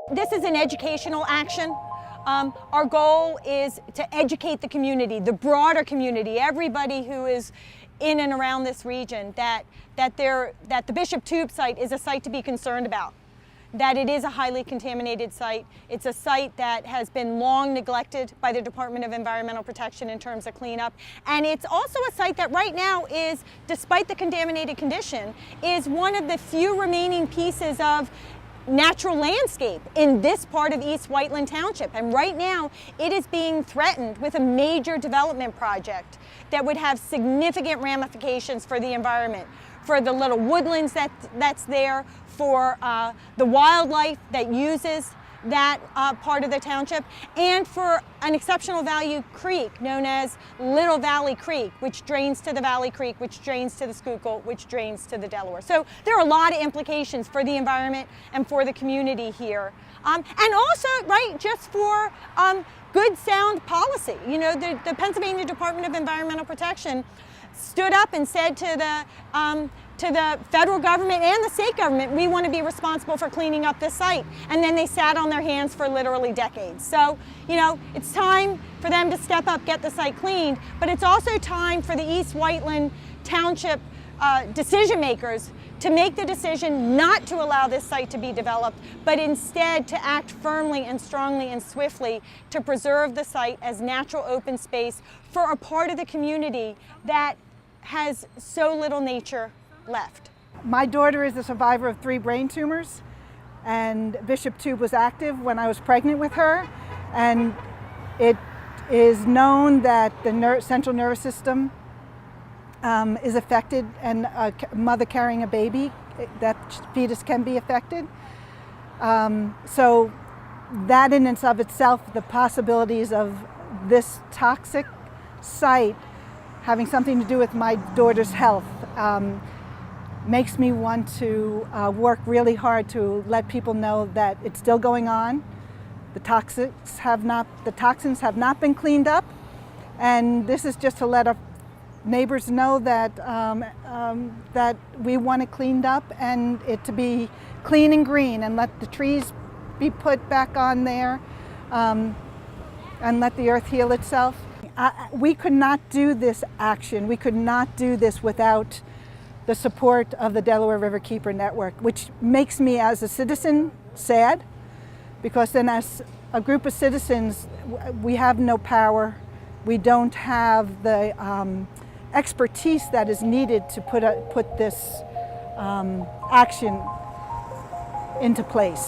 This is an educational action. Our goal is to educate the community, the broader community, everybody who is in and around this region, that the Bishop Tube site is a site to be concerned about, that it is a highly contaminated site. It's a site that has been long neglected by the Department of Environmental Protection in terms of cleanup. And it's also a site that right now is, despite the contaminated condition, is one of the few remaining pieces of natural landscape in this part of East Whiteland Township. And right now it is being threatened with a major development project that would have significant ramifications for the environment, for the little woodlands that's there, for the wildlife that uses that part of the township, and for an exceptional value creek known as Little Valley Creek, which drains to the Valley Creek, which drains to the Schuylkill, which drains to the Delaware. So there are a lot of implications for the environment and for the community here. And also, right, just for good sound policy. You know, the Pennsylvania Department of Environmental Protection stood up and said to the federal government and the state government, we want to be responsible for cleaning up this site. And then they sat on their hands for literally decades. So, you know, it's time for them to step up, get the site cleaned, but it's also time for the East Whiteland Township decision makers to make the decision not to allow this site to be developed, but instead to act firmly and strongly and swiftly to preserve the site as natural open space for a part of the community that has so little nature left. My daughter is a survivor of 3 brain tumors, and Bishop Tube was active when I was pregnant with her, and it is known that the central nervous system is affected, and a mother carrying a baby, that fetus can be affected. So that in and of itself, the possibilities of this toxic site having something to do with my daughter's health makes me want to work really hard to let people know that it's still going on. The toxins have not been cleaned up, and this is just to let our neighbors know that that we want it cleaned up and it to be clean and green, and let the trees be put back on there, and let the earth heal itself. We could not do this action, we could not do this without the support of the Delaware Riverkeeper Network, which makes me as a citizen sad, because then as a group of citizens, we have no power, we don't have the expertise that is needed to put this action into place.